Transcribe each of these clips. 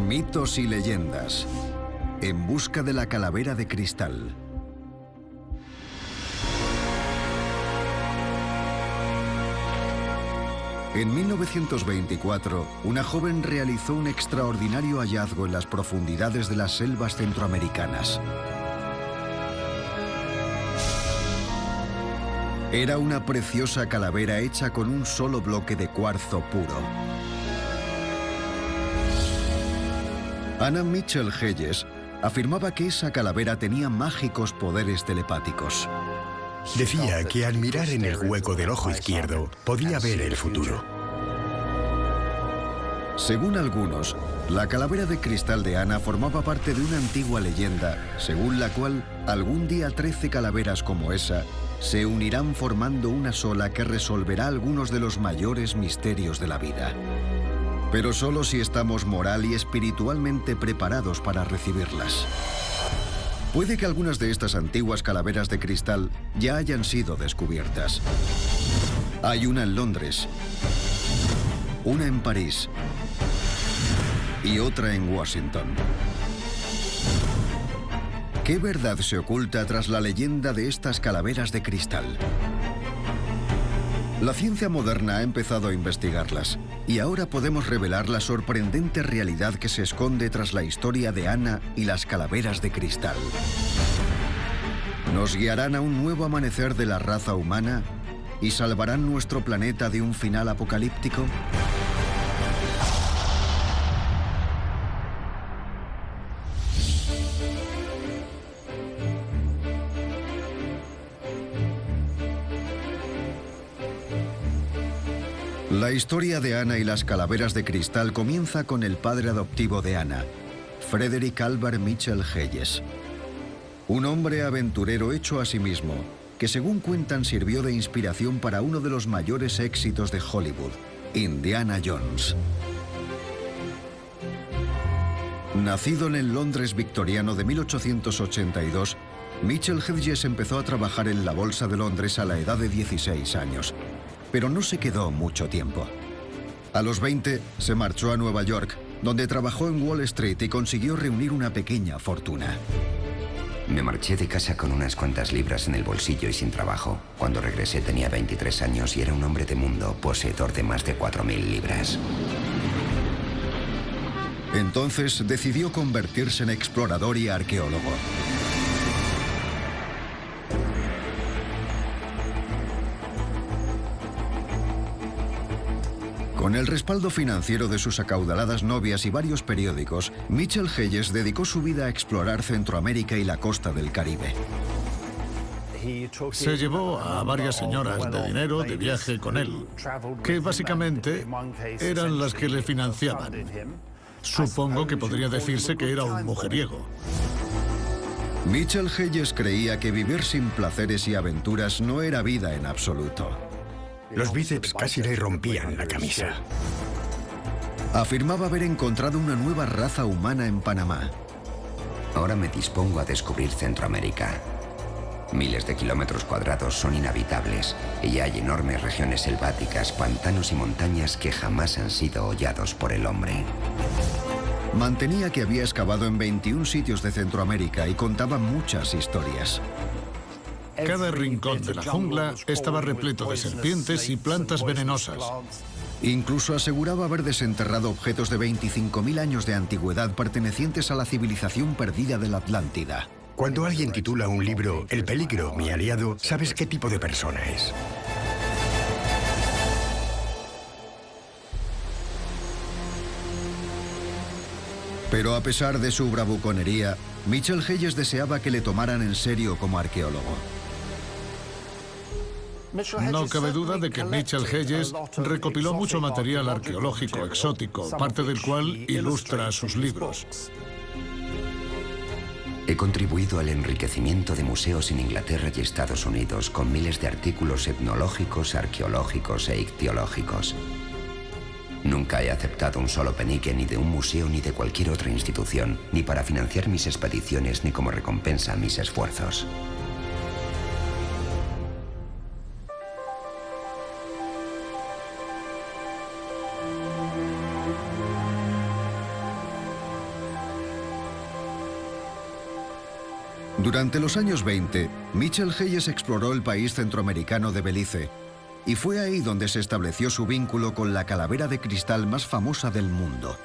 Mitos y leyendas. En busca de la calavera de cristal. En 1924, una joven realizó un extraordinario hallazgo en las profundidades de las selvas centroamericanas. Era una preciosa calavera hecha con un solo bloque de cuarzo puro. Anna Mitchell Hedges afirmaba que esa calavera tenía mágicos poderes telepáticos. Decía que al mirar en el hueco del ojo izquierdo podía ver el futuro. Según algunos, la calavera de cristal de Anna formaba parte de una antigua leyenda, según la cual algún día 13 calaveras como esa se unirán formando una sola que resolverá algunos de los mayores misterios de la vida. Pero solo si estamos moral y espiritualmente preparados para recibirlas. Puede que algunas de estas antiguas calaveras de cristal ya hayan sido descubiertas. Hay una en Londres, una en París y otra en Washington. ¿Qué verdad se oculta tras la leyenda de estas calaveras de cristal? La ciencia moderna ha empezado a investigarlas y ahora podemos revelar la sorprendente realidad que se esconde tras la historia de Anna y las calaveras de cristal. ¿Nos guiarán a un nuevo amanecer de la raza humana y salvarán nuestro planeta de un final apocalíptico? La historia de Anna y las calaveras de cristal comienza con el padre adoptivo de Anna, Frederick Albert Mitchell Hedges. Un hombre aventurero hecho a sí mismo, que según cuentan sirvió de inspiración para uno de los mayores éxitos de Hollywood, Indiana Jones. Nacido en el Londres victoriano de 1882, Mitchell Hedges empezó a trabajar en la Bolsa de Londres a la edad de 16 años. Pero no se quedó mucho tiempo. A los 20 se marchó a Nueva York, donde trabajó en Wall Street y consiguió reunir una pequeña fortuna. Me marché de casa con unas cuantas libras en el bolsillo y sin trabajo. Cuando regresé tenía 23 años y era un hombre de mundo, poseedor de más de 4.000 libras. Entonces decidió convertirse en explorador y arqueólogo. Con el respaldo financiero de sus acaudaladas novias y varios periódicos, Mitchell Hedges dedicó su vida a explorar Centroamérica y la costa del Caribe. Se llevó a varias señoras de dinero de viaje con él, que básicamente eran las que le financiaban. Supongo que podría decirse que era un mujeriego. Mitchell Hedges creía que vivir sin placeres y aventuras no era vida en absoluto. Los bíceps casi le rompían la camisa. Afirmaba haber encontrado una nueva raza humana en Panamá. Ahora me dispongo a descubrir Centroamérica. Miles de kilómetros cuadrados son inhabitables y hay enormes regiones selváticas, pantanos y montañas que jamás han sido hollados por el hombre. Mantenía que había excavado en 21 sitios de Centroamérica y contaba muchas historias. Cada rincón de la jungla estaba repleto de serpientes y plantas venenosas. Incluso aseguraba haber desenterrado objetos de 25.000 años de antigüedad pertenecientes a la civilización perdida de la Atlántida. Cuando alguien titula un libro El peligro, mi aliado, sabes qué tipo de persona es. Pero a pesar de su bravuconería, Mitchell Hedges deseaba que le tomaran en serio como arqueólogo. No cabe duda de que Mitchell Hedges recopiló mucho material arqueológico exótico, parte del cual ilustra sus libros. He contribuido al enriquecimiento de museos en Inglaterra y Estados Unidos con miles de artículos etnológicos, arqueológicos e ictiológicos. Nunca he aceptado un solo penique ni de un museo ni de cualquier otra institución, ni para financiar mis expediciones ni como recompensa a mis esfuerzos. Durante los años 20, Mitchell Hayes exploró el país centroamericano de Belice y fue ahí donde se estableció su vínculo con la calavera de cristal más famosa del mundo.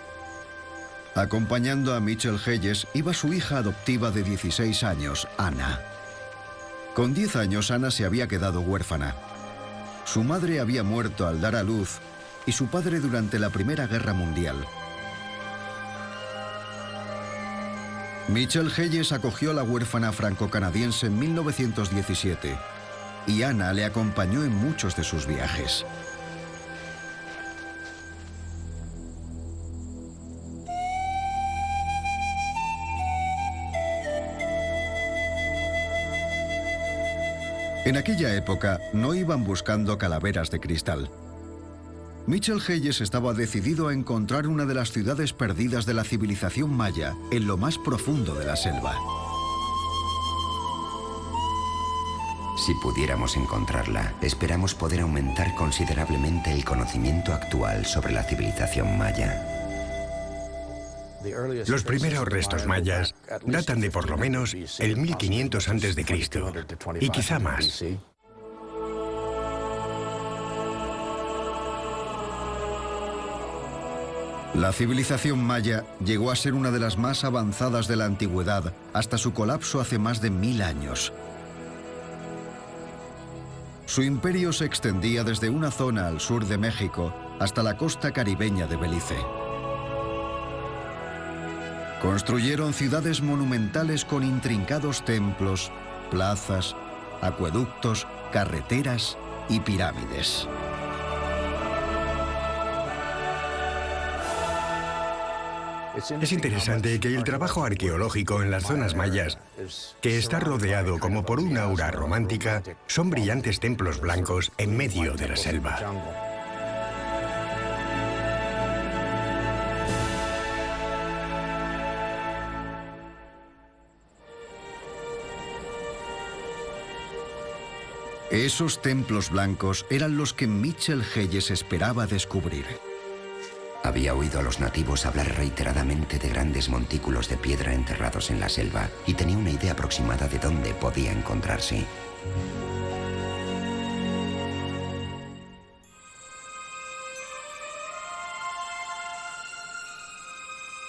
Acompañando a Mitchell Hayes iba su hija adoptiva de 16 años, Anna. Con 10 años, Anna se había quedado huérfana. Su madre había muerto al dar a luz y su padre durante la Primera Guerra Mundial. Mitchell Hayes acogió a la huérfana franco-canadiense en 1917 y Anna le acompañó en muchos de sus viajes. En aquella época no iban buscando calaveras de cristal. Mitchell Hayes estaba decidido a encontrar una de las ciudades perdidas de la civilización maya en lo más profundo de la selva. Si pudiéramos encontrarla, esperamos poder aumentar considerablemente el conocimiento actual sobre la civilización maya. Los primeros restos mayas datan de por lo menos el 1500 a.C. y quizá más. La civilización maya llegó a ser una de las más avanzadas de la antigüedad hasta su colapso hace más de 1000 años. Su imperio se extendía desde una zona al sur de México hasta la costa caribeña de Belice. Construyeron ciudades monumentales con intrincados templos, plazas, acueductos, carreteras y pirámides. Es interesante que el trabajo arqueológico en las zonas mayas, que está rodeado como por una aura romántica, son brillantes templos blancos en medio de la selva. Esos templos blancos eran los que Mitchell Hayes esperaba descubrir. Había oído a los nativos hablar reiteradamente de grandes montículos de piedra enterrados en la selva y tenía una idea aproximada de dónde podía encontrarse.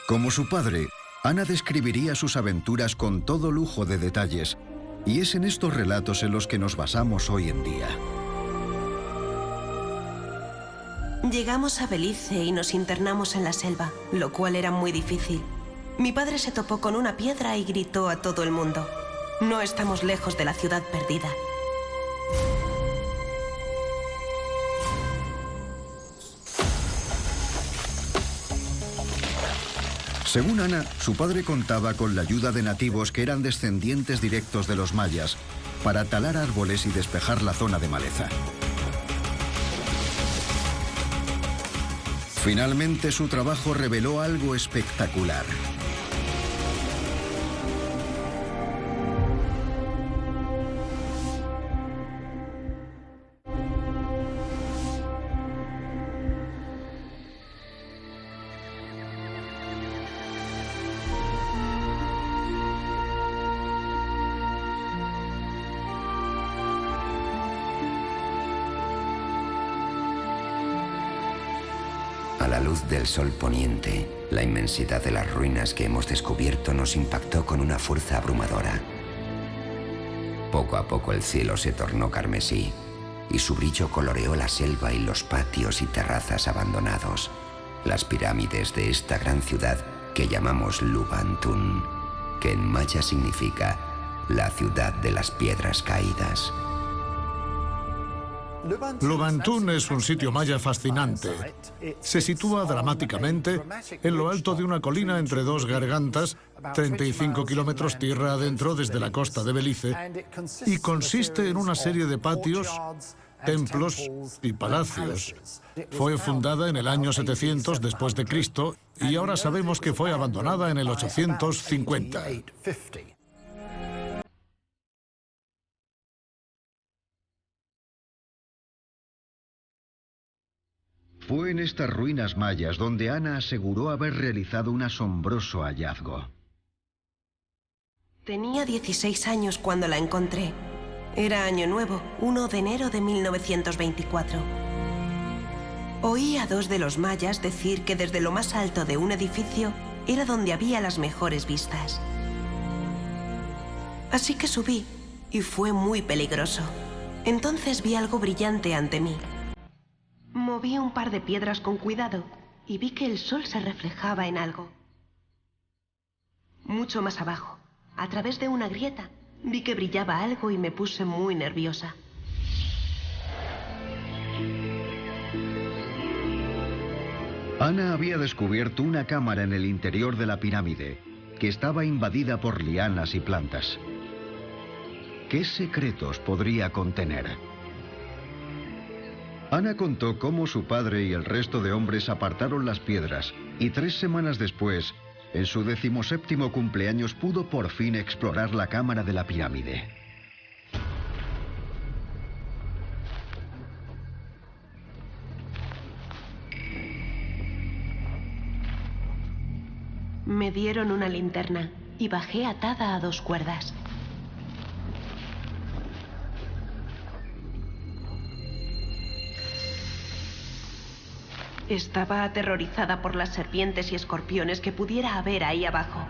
Como su padre, Anna describiría sus aventuras con todo lujo de detalles, y es en estos relatos en los que nos basamos hoy en día. Llegamos a Belice y nos internamos en la selva, lo cual era muy difícil. Mi padre se topó con una piedra y gritó a todo el mundo: "No estamos lejos de la ciudad perdida". Según Anna, su padre contaba con la ayuda de nativos que eran descendientes directos de los mayas para talar árboles y despejar la zona de maleza. Finalmente, su trabajo reveló algo espectacular. A la luz del sol poniente, la inmensidad de las ruinas que hemos descubierto nos impactó con una fuerza abrumadora. Poco a poco el cielo se tornó carmesí y su brillo coloreó la selva y los patios y terrazas abandonados, las pirámides de esta gran ciudad que llamamos Lubantún, que en maya significa la ciudad de las piedras caídas. Lubantún es un sitio maya fascinante. Se sitúa dramáticamente en lo alto de una colina entre dos gargantas, 35 kilómetros tierra adentro desde la costa de Belice, y consiste en una serie de patios, templos y palacios. Fue fundada en el año 700 después de Cristo y ahora sabemos que fue abandonada en el 850. Fue en estas ruinas mayas donde Anna aseguró haber realizado un asombroso hallazgo. Tenía 16 años cuando la encontré. Era año nuevo, 1 de enero de 1924. Oí a 2 de los mayas decir que desde lo más alto de un edificio era donde había las mejores vistas. Así que subí, y fue muy peligroso. Entonces vi algo brillante ante mí. Moví un par de piedras con cuidado y vi que el sol se reflejaba en algo. Mucho más abajo, a través de una grieta, vi que brillaba algo y me puse muy nerviosa. Ana había descubierto una cámara en el interior de la pirámide, que estaba invadida por lianas y plantas. ¿Qué secretos podría contener? Ana contó cómo su padre y el resto de hombres apartaron las piedras, y 3 semanas después, en su 17º cumpleaños, pudo por fin explorar la cámara de la pirámide. Me dieron una linterna y bajé atada a 2 cuerdas. Estaba aterrorizada por las serpientes y escorpiones que pudiera haber ahí abajo.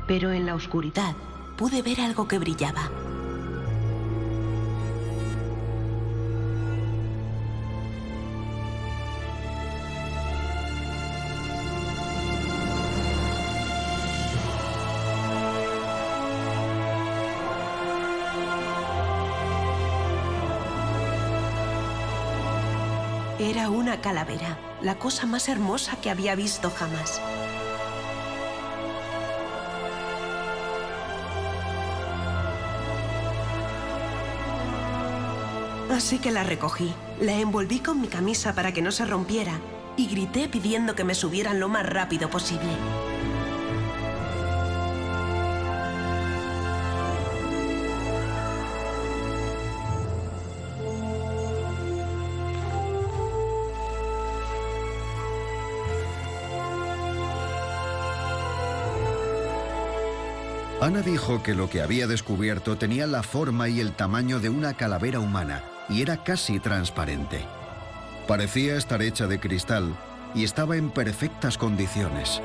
Pero en la oscuridad pude ver algo que brillaba. Era una calavera, la cosa más hermosa que había visto jamás. Así que la recogí, la envolví con mi camisa para que no se rompiera y grité pidiendo que me subieran lo más rápido posible. Ana dijo que lo que había descubierto tenía la forma y el tamaño de una calavera humana y era casi transparente. Parecía estar hecha de cristal y estaba en perfectas condiciones.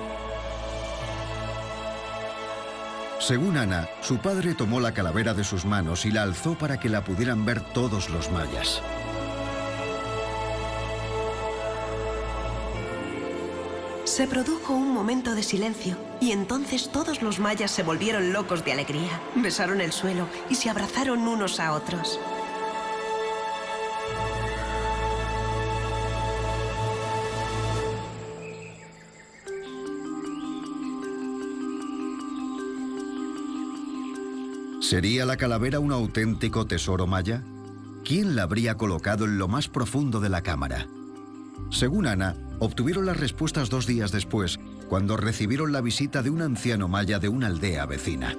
Según Ana, su padre tomó la calavera de sus manos y la alzó para que la pudieran ver todos los mayas. Se produjo un momento de silencio y entonces todos los mayas se volvieron locos de alegría, besaron el suelo y se abrazaron unos a otros. ¿Sería la calavera un auténtico tesoro maya? ¿Quién la habría colocado en lo más profundo de la cámara? Según Ana, obtuvieron las respuestas 2 días después, cuando recibieron la visita de un anciano maya de una aldea vecina.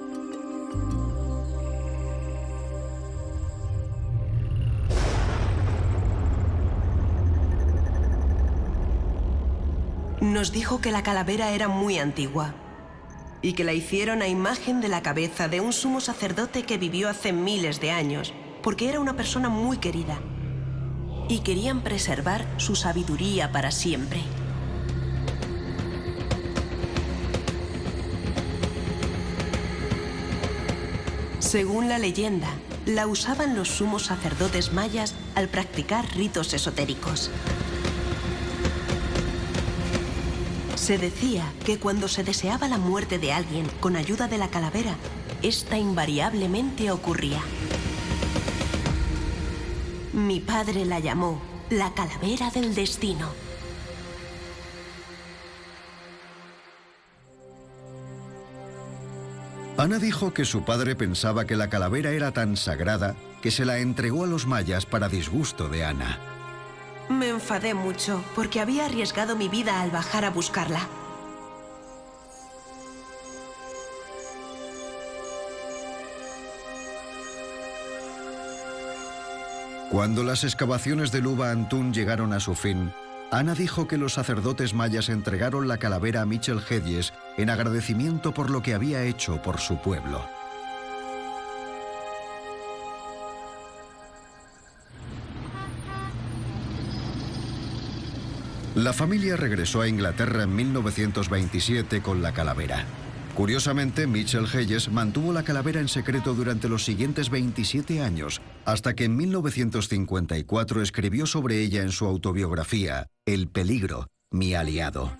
Nos dijo que la calavera era muy antigua y que la hicieron a imagen de la cabeza de un sumo sacerdote que vivió hace miles de años, porque era una persona muy querida y querían preservar su sabiduría para siempre. Según la leyenda, la usaban los sumos sacerdotes mayas al practicar ritos esotéricos. Se decía que cuando se deseaba la muerte de alguien con ayuda de la calavera, esta invariablemente ocurría. Mi padre la llamó la calavera del destino. Ana dijo que su padre pensaba que la calavera era tan sagrada que se la entregó a los mayas para disgusto de Ana. Me enfadé mucho porque había arriesgado mi vida al bajar a buscarla. Cuando las excavaciones de Luba Antún llegaron a su fin, Ana dijo que los sacerdotes mayas entregaron la calavera a Mitchell Hedges en agradecimiento por lo que había hecho por su pueblo. La familia regresó a Inglaterra en 1927 con la calavera. Curiosamente, Mitchell Hedges mantuvo la calavera en secreto durante los siguientes 27 años, hasta que en 1954 escribió sobre ella en su autobiografía, El peligro, mi aliado.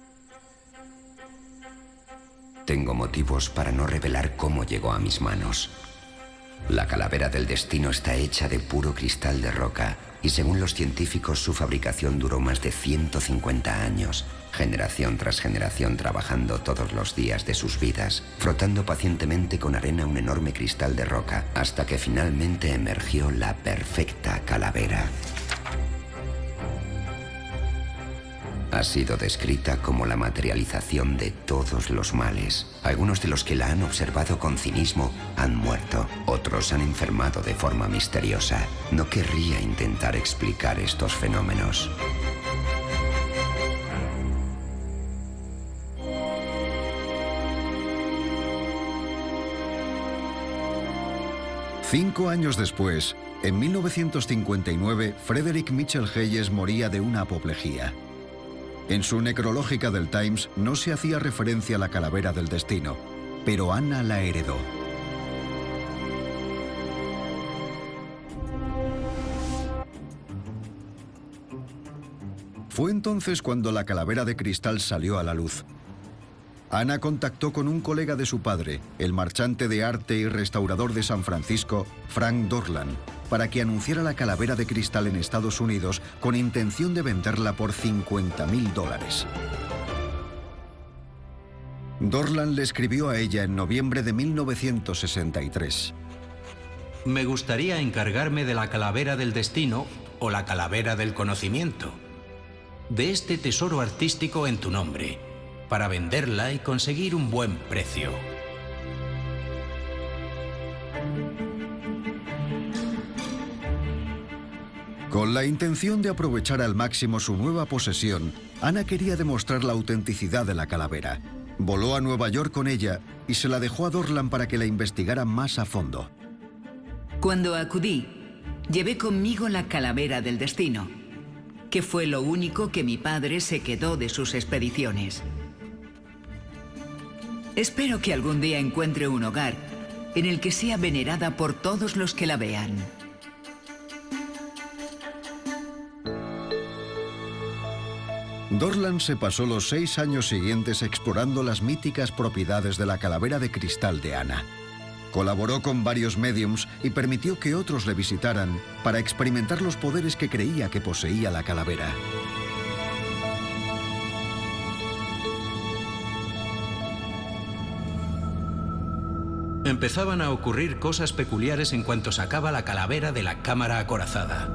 Tengo motivos para no revelar cómo llegó a mis manos. La calavera del destino está hecha de puro cristal de roca y según los científicos su fabricación duró más de 150 años, generación tras generación trabajando todos los días de sus vidas, frotando pacientemente con arena un enorme cristal de roca, hasta que finalmente emergió la perfecta calavera. Ha sido descrita como la materialización de todos los males. Algunos de los que la han observado con cinismo han muerto, otros han enfermado de forma misteriosa. No querría intentar explicar estos fenómenos. Cinco años después, en 1959, Frederick Mitchell Hedges moría de una apoplejía. En su necrológica del Times no se hacía referencia a la calavera del destino, pero Ana la heredó. Fue entonces cuando la calavera de cristal salió a la luz. Ana contactó con un colega de su padre, el marchante de arte y restaurador de San Francisco, Frank Dorland, para que anunciara la calavera de cristal en Estados Unidos con intención de venderla por $50.000. Dorland le escribió a ella en noviembre de 1963. Me gustaría encargarme de la calavera del destino o la calavera del conocimiento, de este tesoro artístico en tu nombre, para venderla y conseguir un buen precio. Con la intención de aprovechar al máximo su nueva posesión, Ana quería demostrar la autenticidad de la calavera. Voló a Nueva York con ella y se la dejó a Dorland para que la investigara más a fondo. Cuando acudí, llevé conmigo la calavera del destino, que fue lo único que mi padre se quedó de sus expediciones. Espero que algún día encuentre un hogar en el que sea venerada por todos los que la vean. Dorland se pasó los 6 años siguientes explorando las míticas propiedades de la calavera de cristal de Ana. Colaboró con varios médiums y permitió que otros le visitaran para experimentar los poderes que creía que poseía la calavera. Empezaban a ocurrir cosas peculiares en cuanto sacaba la calavera de la cámara acorazada.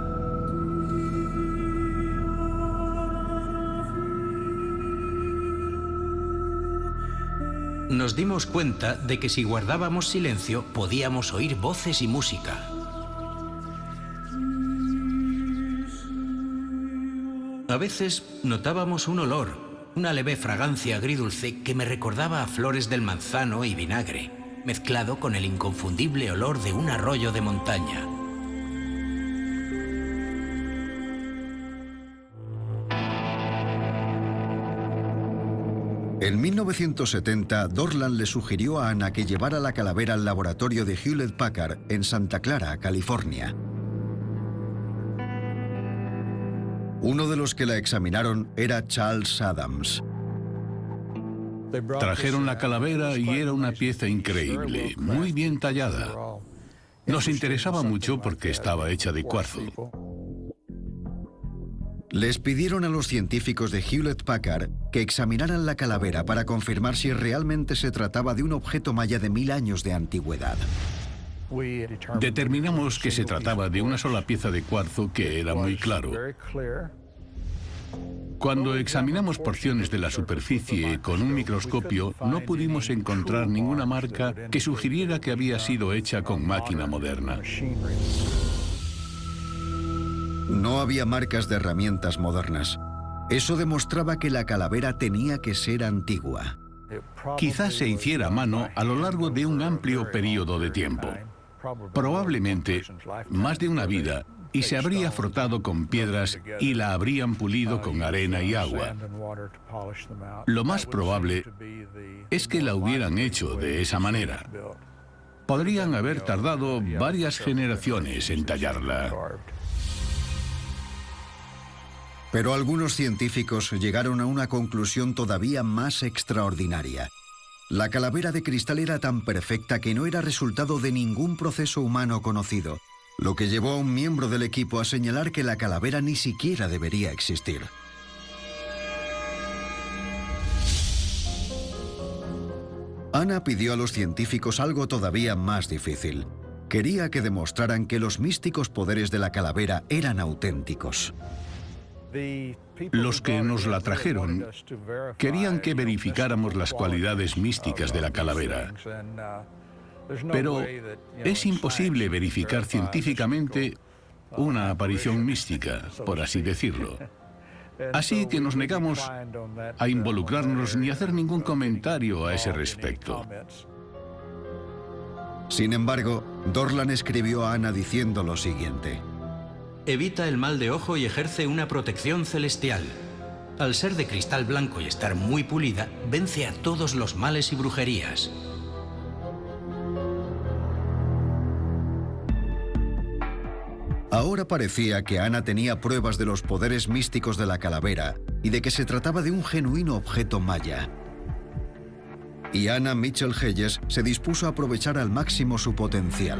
Nos dimos cuenta de que si guardábamos silencio podíamos oír voces y música. A veces notábamos un olor, una leve fragancia agridulce que me recordaba a flores del manzano y vinagre, mezclado con el inconfundible olor de un arroyo de montaña. En 1970, Dorland le sugirió a Ana que llevara la calavera al laboratorio de Hewlett Packard en Santa Clara, California. Uno de los que la examinaron era Charles Adams. Trajeron la calavera y era una pieza increíble, muy bien tallada. Nos interesaba mucho porque estaba hecha de cuarzo. Les pidieron a los científicos de Hewlett Packard que examinaran la calavera para confirmar si realmente se trataba de un objeto maya de 1000 años de antigüedad. Determinamos que se trataba de una sola pieza de cuarzo que era muy claro. Cuando examinamos porciones de la superficie con un microscopio, no pudimos encontrar ninguna marca que sugiriera que había sido hecha con máquina moderna. No había marcas de herramientas modernas. Eso demostraba que la calavera tenía que ser antigua. Quizás se hiciera a mano a lo largo de un amplio periodo de tiempo. Probablemente más de una vida, y se habría frotado con piedras y la habrían pulido con arena y agua. Lo más probable es que la hubieran hecho de esa manera. Podrían haber tardado varias generaciones en tallarla. Pero algunos científicos llegaron a una conclusión todavía más extraordinaria. La calavera de cristal era tan perfecta que no era resultado de ningún proceso humano conocido, lo que llevó a un miembro del equipo a señalar que la calavera ni siquiera debería existir. Anna pidió a los científicos algo todavía más difícil. Quería que demostraran que los místicos poderes de la calavera eran auténticos. Los que nos la trajeron querían que verificáramos las cualidades místicas de la calavera. Pero es imposible verificar científicamente una aparición mística, por así decirlo. Así que nos negamos a involucrarnos ni a hacer ningún comentario a ese respecto. Sin embargo, Dorlan escribió a Anna diciendo lo siguiente: evita el mal de ojo y ejerce una protección celestial. Al ser de cristal blanco y estar muy pulida, vence a todos los males y brujerías. Ahora parecía que Anna tenía pruebas de los poderes místicos de la calavera y de que se trataba de un genuino objeto maya. Y Anna Mitchell Hedges se dispuso a aprovechar al máximo su potencial.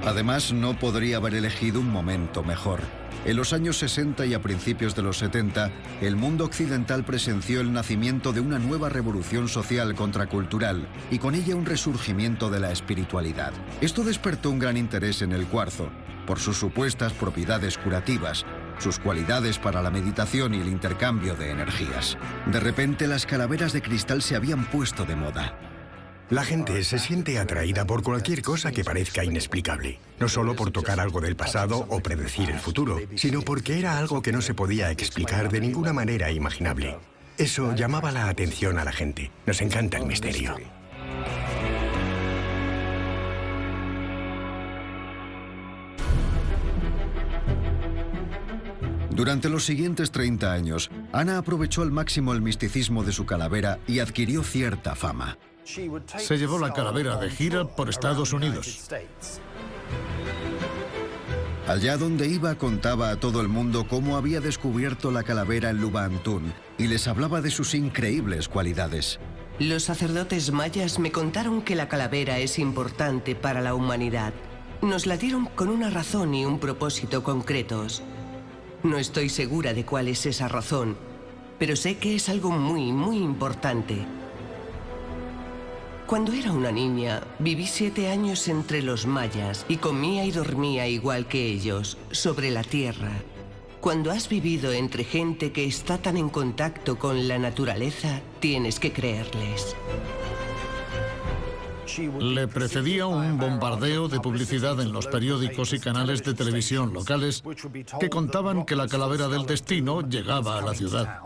Además, no podría haber elegido un momento mejor. En los años 60 y a principios de los 70, el mundo occidental presenció el nacimiento de una nueva revolución social contracultural y con ella un resurgimiento de la espiritualidad. Esto despertó un gran interés en el cuarzo, por sus supuestas propiedades curativas, sus cualidades para la meditación y el intercambio de energías. De repente, las calaveras de cristal se habían puesto de moda. La gente se siente atraída por cualquier cosa que parezca inexplicable. No solo por tocar algo del pasado o predecir el futuro, sino porque era algo que no se podía explicar de ninguna manera imaginable. Eso llamaba la atención a la gente. Nos encanta el misterio. Durante los siguientes 30 años, Anna aprovechó al máximo el misticismo de su calavera y adquirió cierta fama. Se llevó la calavera de gira por Estados Unidos. Allá donde iba contaba a todo el mundo cómo había descubierto la calavera en Lubantún y les hablaba de sus increíbles cualidades. Los sacerdotes mayas me contaron que la calavera es importante para la humanidad. Nos la dieron con una razón y un propósito concretos. No estoy segura de cuál es esa razón, pero sé que es algo muy, muy importante. Cuando era una niña, viví 7 años entre los mayas y comía y dormía igual que ellos, sobre la tierra. Cuando has vivido entre gente que está tan en contacto con la naturaleza, tienes que creerles. Le precedía un bombardeo de publicidad en los periódicos y canales de televisión locales que contaban que la calavera del destino llegaba a la ciudad.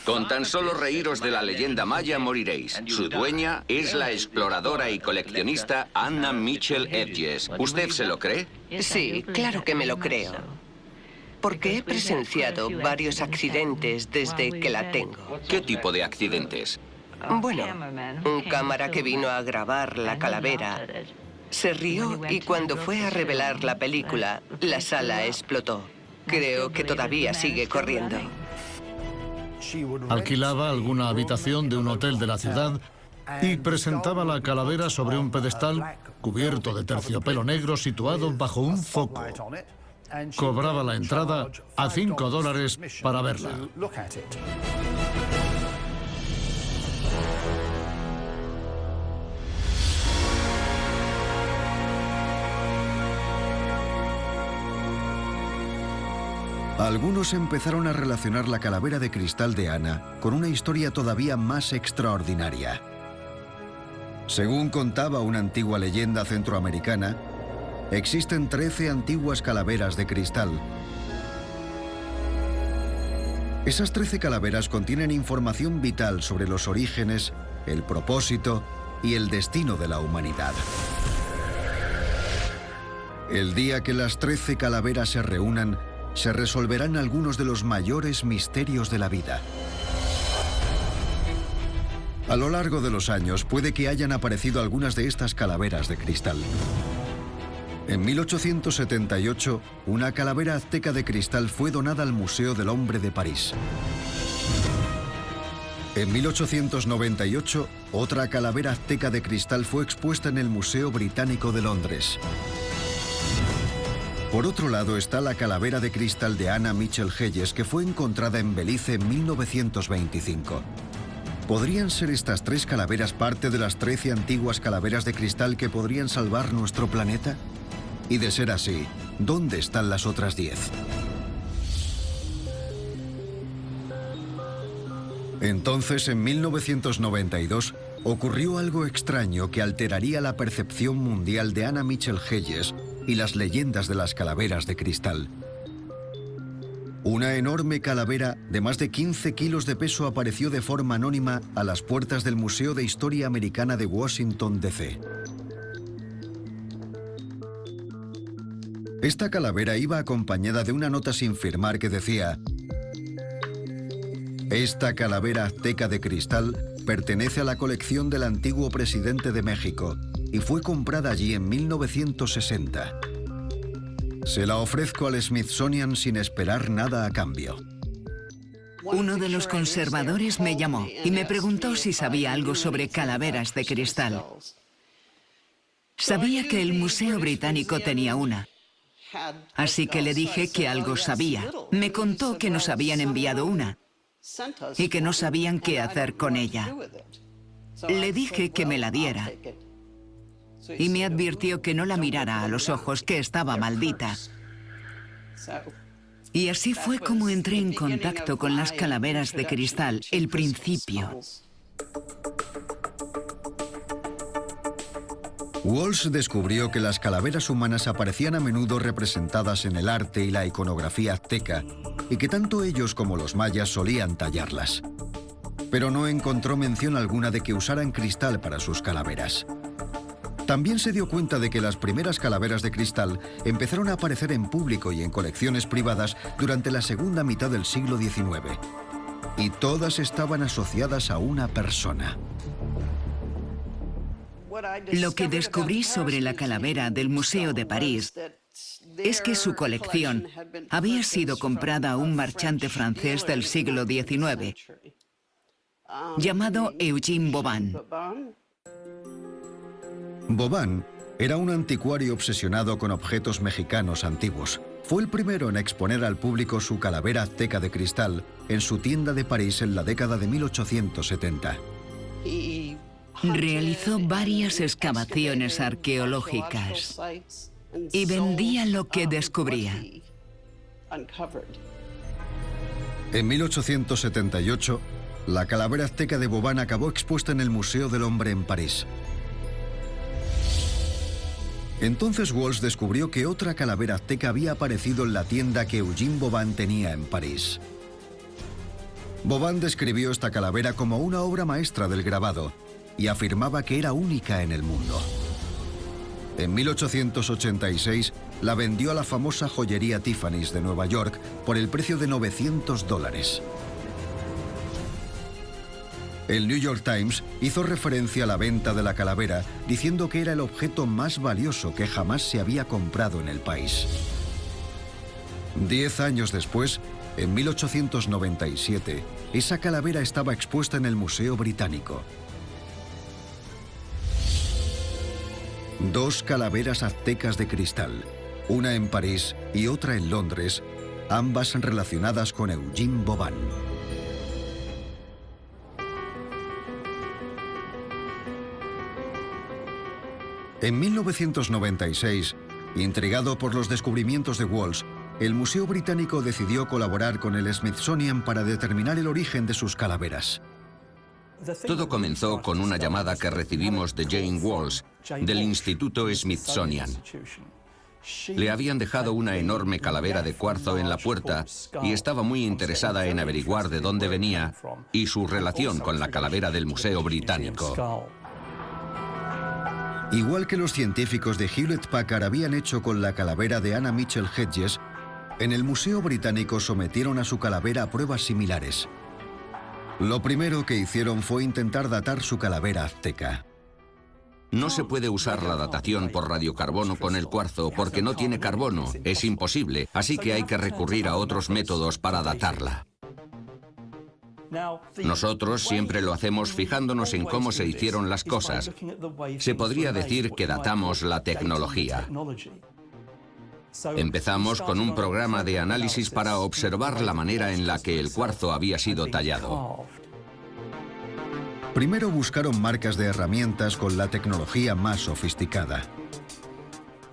Con tan solo reíros de la leyenda maya moriréis. Su dueña es la exploradora y coleccionista Anna Mitchell Hedges. ¿Usted se lo cree? Sí, claro que me lo creo. Porque he presenciado varios accidentes desde que la tengo. ¿Qué tipo de accidentes? Bueno, un cámara que vino a grabar la calavera se rió y cuando fue a revelar la película, la sala explotó. Creo que todavía sigue corriendo. Alquilaba alguna habitación de un hotel de la ciudad y presentaba la calavera sobre un pedestal cubierto de terciopelo negro situado bajo un foco. Cobraba la entrada a $5 para verla. Algunos empezaron a relacionar la calavera de cristal de Ana con una historia todavía más extraordinaria. Según contaba una antigua leyenda centroamericana, existen 13 antiguas calaveras de cristal. Esas 13 calaveras contienen información vital sobre los orígenes, el propósito y el destino de la humanidad. El día que las 13 calaveras se reúnan, se resolverán algunos de los mayores misterios de la vida. A lo largo de los años puede que hayan aparecido algunas de estas calaveras de cristal. En 1878, una calavera azteca de cristal fue donada al Museo del Hombre de París. En 1898, otra calavera azteca de cristal fue expuesta en el Museo Británico de Londres. Por otro lado está la calavera de cristal de Anna Mitchell Hedges, que fue encontrada en Belice en 1925. ¿Podrían ser estas 3 calaveras parte de las 13 antiguas calaveras de cristal que podrían salvar nuestro planeta? Y de ser así, ¿dónde están las otras 10? Entonces, en 1992, ocurrió algo extraño que alteraría la percepción mundial de Anna Mitchell Hedges y las leyendas de las calaveras de cristal. Una enorme calavera de más de 15 kilos de peso apareció de forma anónima a las puertas del Museo de Historia Americana de Washington, D.C. Esta calavera iba acompañada de una nota sin firmar que decía: "Esta calavera azteca de cristal pertenece a la colección del antiguo presidente de México y fue comprada allí en 1960. Se la ofrezco al Smithsonian sin esperar nada a cambio". Uno de los conservadores me llamó y me preguntó si sabía algo sobre calaveras de cristal. Sabía que el Museo Británico tenía una, así que le dije que algo sabía. Me contó que nos habían enviado una y que no sabían qué hacer con ella. Le dije que me la diera y me advirtió que no la mirara a los ojos, que estaba maldita. Y así fue como entré en contacto con las calaveras de cristal, el principio. Walsh descubrió que las calaveras humanas aparecían a menudo representadas en el arte y la iconografía azteca, y que tanto ellos como los mayas solían tallarlas. Pero no encontró mención alguna de que usaran cristal para sus calaveras. También se dio cuenta de que las primeras calaveras de cristal empezaron a aparecer en público y en colecciones privadas durante la segunda mitad del siglo XIX. Y todas estaban asociadas a una persona. Lo que descubrí sobre la calavera del Museo de París es que su colección había sido comprada a un marchante francés del siglo XIX, llamado Eugene Boban. Boban era un anticuario obsesionado con objetos mexicanos antiguos. Fue el primero en exponer al público su calavera azteca de cristal en su tienda de París en la década de 1870. Realizó varias excavaciones arqueológicas y vendía lo que descubría. En 1878, la calavera azteca de Boban acabó expuesta en el Museo del Hombre en París. Entonces Walsh descubrió que otra calavera azteca había aparecido en la tienda que Eugene Boban tenía en París. Boban describió esta calavera como una obra maestra del grabado y afirmaba que era única en el mundo. En 1886 la vendió a la famosa joyería Tiffany's de Nueva York por el precio de $900. El New York Times hizo referencia a la venta de la calavera, diciendo que era el objeto más valioso que jamás se había comprado en el país. 10 años después, en 1897, esa calavera estaba expuesta en el Museo Británico. 2 calaveras aztecas de cristal, una en París y otra en Londres, ambas relacionadas con Eugene Boban. En 1996, intrigado por los descubrimientos de Walsh, el Museo Británico decidió colaborar con el Smithsonian para determinar el origen de sus calaveras. Todo comenzó con una llamada que recibimos de Jane Walsh, del Instituto Smithsonian. Le habían dejado una enorme calavera de cuarzo en la puerta y estaba muy interesada en averiguar de dónde venía y su relación con la calavera del Museo Británico. Igual que los científicos de Hewlett-Packard habían hecho con la calavera de Anna Mitchell Hedges, en el Museo Británico sometieron a su calavera a pruebas similares. Lo primero que hicieron fue intentar datar su calavera azteca. No se puede usar la datación por radiocarbono con el cuarzo porque no tiene carbono, es imposible, así que hay que recurrir a otros métodos para datarla. Nosotros siempre lo hacemos fijándonos en cómo se hicieron las cosas. Se podría decir que datamos la tecnología. Empezamos con un programa de análisis para observar la manera en la que el cuarzo había sido tallado. Primero buscaron marcas de herramientas con la tecnología más sofisticada.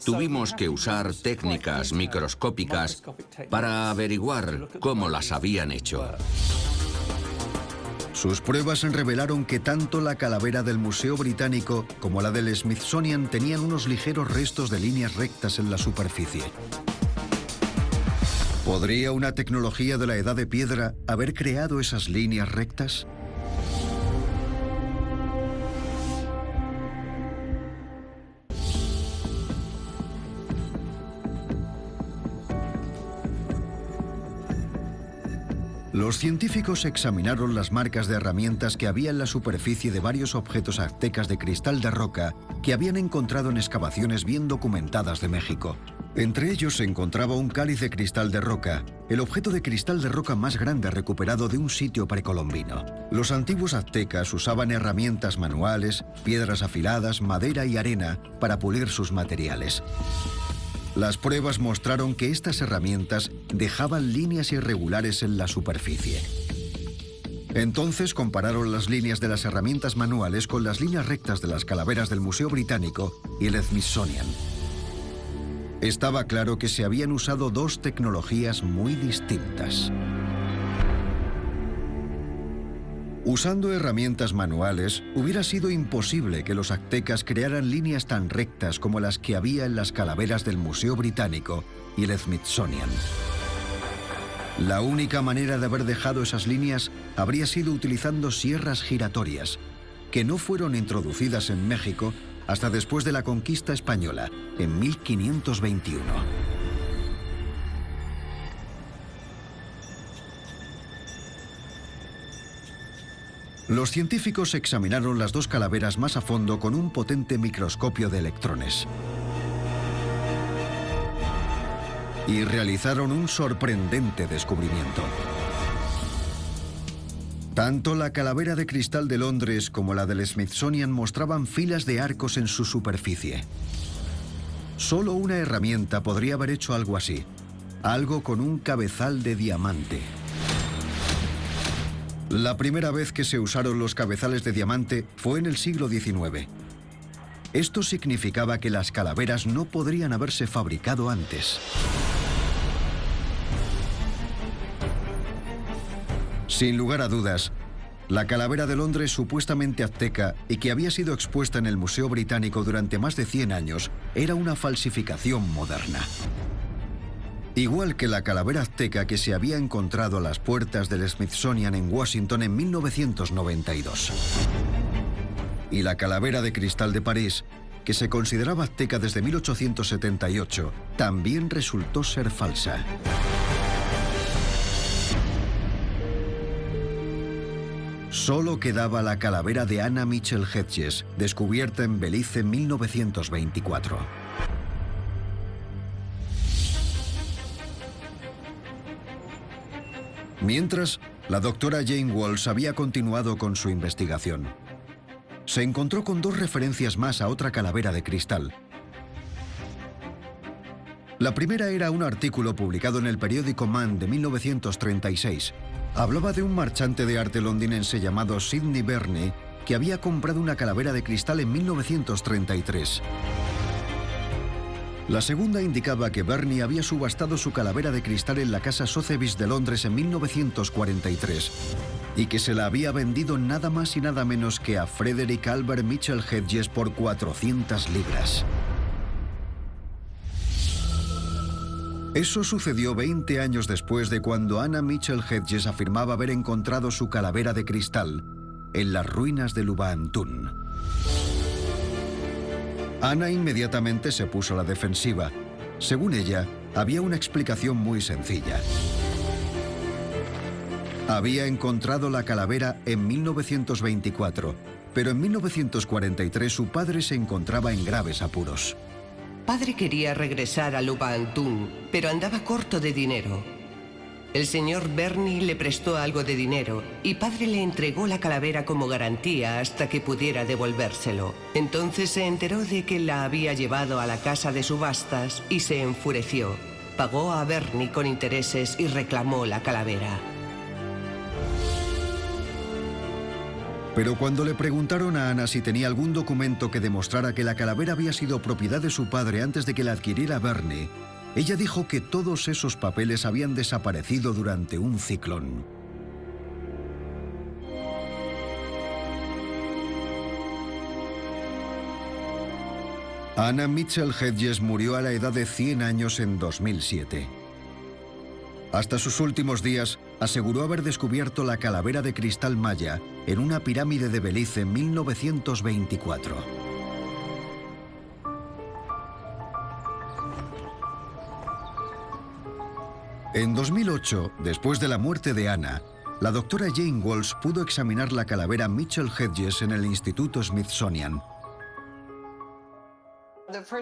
Tuvimos que usar técnicas microscópicas para averiguar cómo las habían hecho. Sus pruebas revelaron que tanto la calavera del Museo Británico como la del Smithsonian tenían unos ligeros restos de líneas rectas en la superficie. ¿Podría una tecnología de la Edad de Piedra haber creado esas líneas rectas? Los científicos examinaron las marcas de herramientas que había en la superficie de varios objetos aztecas de cristal de roca que habían encontrado en excavaciones bien documentadas de México. Entre ellos se encontraba un cáliz de cristal de roca, el objeto de cristal de roca más grande recuperado de un sitio precolombino. Los antiguos aztecas usaban herramientas manuales, piedras afiladas, madera y arena para pulir sus materiales. Las pruebas mostraron que estas herramientas dejaban líneas irregulares en la superficie. Entonces compararon las líneas de las herramientas manuales con las líneas rectas de las calaveras del Museo Británico y el Smithsonian. Estaba claro que se habían usado 2 tecnologías muy distintas. Usando herramientas manuales, hubiera sido imposible que los aztecas crearan líneas tan rectas como las que había en las calaveras del Museo Británico y el Smithsonian. La única manera de haber dejado esas líneas habría sido utilizando sierras giratorias, que no fueron introducidas en México hasta después de la conquista española, en 1521. Los científicos examinaron las 2 calaveras más a fondo con un potente microscopio de electrones. Y realizaron un sorprendente descubrimiento. Tanto la calavera de cristal de Londres como la del Smithsonian mostraban filas de arcos en su superficie. Solo una herramienta podría haber hecho algo así, algo con un cabezal de diamante. La primera vez que se usaron los cabezales de diamante fue en el siglo XIX. Esto significaba que las calaveras no podrían haberse fabricado antes. Sin lugar a dudas, la calavera de Londres supuestamente azteca y que había sido expuesta en el Museo Británico durante más de 100 años era una falsificación moderna. Igual que la calavera azteca que se había encontrado a las puertas del Smithsonian en Washington en 1992. Y la calavera de cristal de París, que se consideraba azteca desde 1878, también resultó ser falsa. Solo quedaba la calavera de Anna Mitchell Hedges, descubierta en Belice en 1924. Mientras, la doctora Jane Walls había continuado con su investigación. Se encontró con 2 referencias más a otra calavera de cristal. La primera era un artículo publicado en el periódico Man de 1936. Hablaba de un marchante de arte londinense llamado Sidney Burney que había comprado una calavera de cristal en 1933. La segunda indicaba que Burney había subastado su calavera de cristal en la casa Sotheby's de Londres en 1943 y que se la había vendido nada más y nada menos que a Frederick Albert Mitchell Hedges por 400 libras. Eso sucedió 20 años después de cuando Anna Mitchell Hedges afirmaba haber encontrado su calavera de cristal en las ruinas de Lubāntūn. Anna inmediatamente se puso a la defensiva. Según ella, había una explicación muy sencilla. Había encontrado la calavera en 1924, pero en 1943 su padre se encontraba en graves apuros. Padre quería regresar a Lubāntūn, pero andaba corto de dinero. El señor Burney le prestó algo de dinero y padre le entregó la calavera como garantía hasta que pudiera devolvérselo. Entonces se enteró de que la había llevado a la casa de subastas y se enfureció. Pagó a Burney con intereses y reclamó la calavera. Pero cuando le preguntaron a Anna si tenía algún documento que demostrara que la calavera había sido propiedad de su padre antes de que la adquiriera Burney, ella dijo que todos esos papeles habían desaparecido durante un ciclón. Anna Mitchell Hedges murió a la edad de 100 años en 2007. Hasta sus últimos días, aseguró haber descubierto la calavera de cristal maya en una pirámide de Belice en 1924. En 2008, después de la muerte de Anna, la doctora Jane Walls pudo examinar la calavera Mitchell Hedges en el Instituto Smithsonian.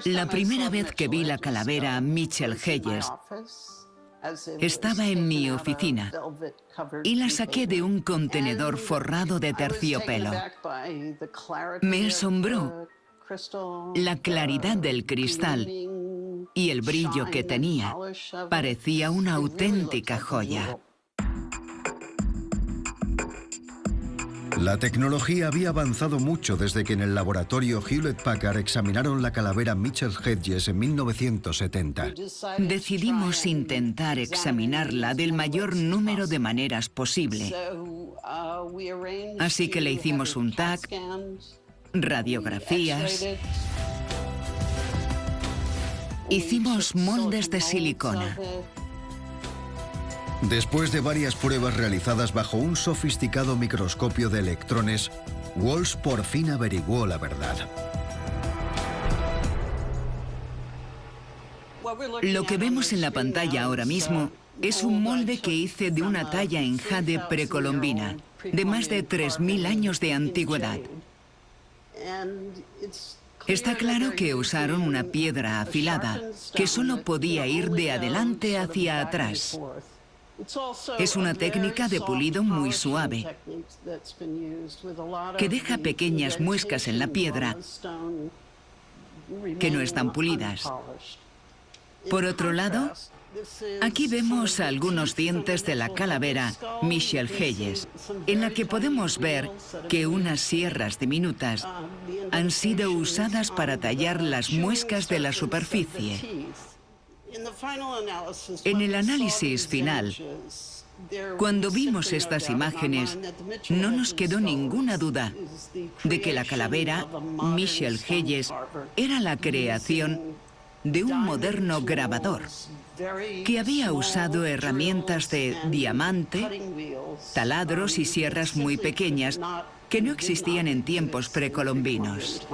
La primera vez que vi la calavera Mitchell Hedges, estaba en mi oficina y la saqué de un contenedor forrado de terciopelo. Me asombró la claridad del cristal y el brillo que tenía. Parecía una auténtica joya. La tecnología había avanzado mucho desde que en el laboratorio Hewlett-Packard examinaron la calavera Mitchell Hedges en 1970. Decidimos intentar examinarla del mayor número de maneras posible. Así que le hicimos un TAC, radiografías, hicimos moldes de silicona. Después de varias pruebas realizadas bajo un sofisticado microscopio de electrones, Walls por fin averiguó la verdad. Lo que vemos en la pantalla ahora mismo es un molde que hice de una talla en jade precolombina, de más de 3000 años de antigüedad. Está claro que usaron una piedra afilada, que solo podía ir de adelante hacia atrás. Es una técnica de pulido muy suave, que deja pequeñas muescas en la piedra que no están pulidas. Por otro lado, aquí vemos algunos dientes de la calavera Mitchell Hedges, en la que podemos ver que unas sierras diminutas han sido usadas para tallar las muescas de la superficie. En el análisis final, cuando vimos estas imágenes, no nos quedó ninguna duda de que la calavera Mitchell Hedges era la creación de un moderno grabador que había usado herramientas de diamante, taladros y sierras muy pequeñas que no existían en tiempos precolombinos.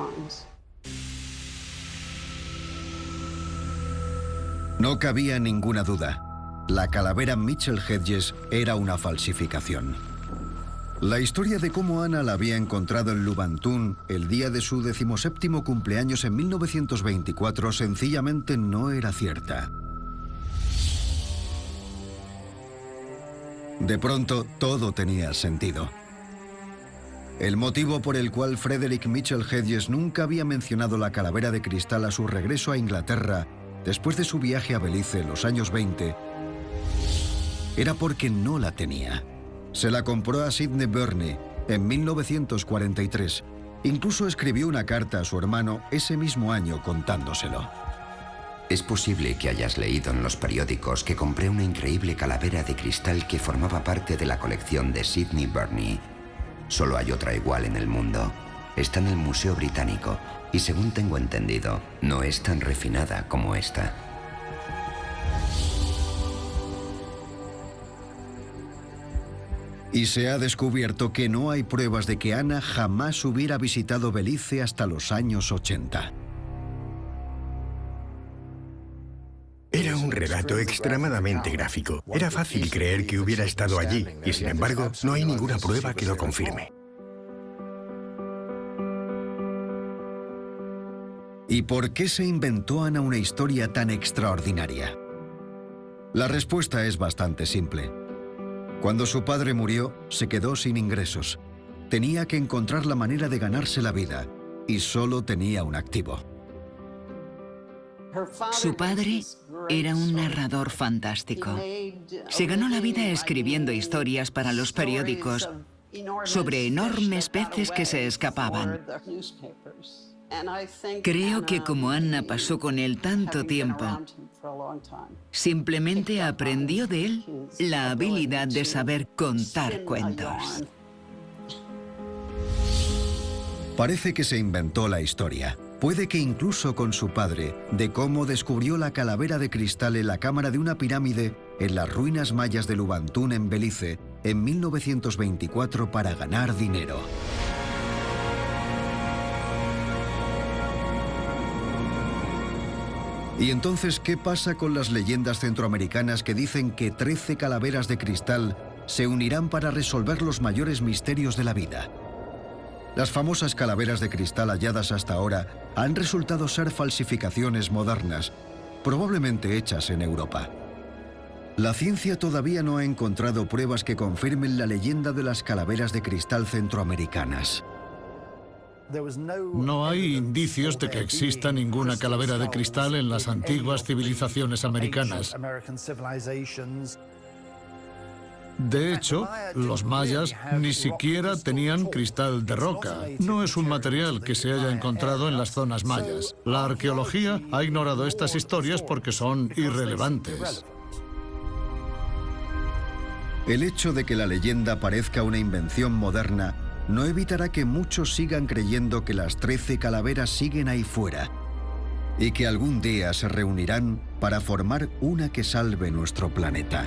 No cabía ninguna duda. La calavera Mitchell Hedges era una falsificación. La historia de cómo Anna la había encontrado en Lubāntūn el día de su 17º cumpleaños en 1924 sencillamente no era cierta. De pronto, todo tenía sentido. El motivo por el cual Frederick Mitchell Hedges nunca había mencionado la calavera de cristal a su regreso a Inglaterra después de su viaje a Belice en los años 20 era porque no la tenía. Se la compró a Sidney Burney en 1943. Incluso escribió una carta a su hermano ese mismo año contándoselo. Es posible que hayas leído en los periódicos que compré una increíble calavera de cristal que formaba parte de la colección de Sidney Burney. Solo hay otra igual en el mundo. Está en el Museo Británico y, según tengo entendido, no es tan refinada como esta. Y se ha descubierto que no hay pruebas de que Ana jamás hubiera visitado Belice hasta los años 80. Era un relato extremadamente gráfico. Era fácil creer que hubiera estado allí, y sin embargo, no hay ninguna prueba que lo confirme. ¿Y por qué se inventó Ana una historia tan extraordinaria? La respuesta es bastante simple. Cuando su padre murió, se quedó sin ingresos. Tenía que encontrar la manera de ganarse la vida, y solo tenía un activo. Su padre era un narrador fantástico. Se ganó la vida escribiendo historias para los periódicos sobre enormes peces que se escapaban. Creo que como Anna pasó con él tanto tiempo, simplemente aprendió de él la habilidad de saber contar cuentos. Parece que se inventó la historia. Puede que incluso con su padre, de cómo descubrió la calavera de cristal en la cámara de una pirámide en las ruinas mayas de Lubantún en Belice en 1924 para ganar dinero. ¿Y entonces qué pasa con las leyendas centroamericanas que dicen que 13 calaveras de cristal se unirán para resolver los mayores misterios de la vida? Las famosas calaveras de cristal halladas hasta ahora han resultado ser falsificaciones modernas, probablemente hechas en Europa. La ciencia todavía no ha encontrado pruebas que confirmen la leyenda de las calaveras de cristal centroamericanas. No hay indicios de que exista ninguna calavera de cristal en las antiguas civilizaciones americanas. De hecho, los mayas ni siquiera tenían cristal de roca. No es un material que se haya encontrado en las zonas mayas. La arqueología ha ignorado estas historias porque son irrelevantes. El hecho de que la leyenda parezca una invención moderna no evitará que muchos sigan creyendo que las 13 calaveras siguen ahí fuera y que algún día se reunirán para formar una que salve nuestro planeta.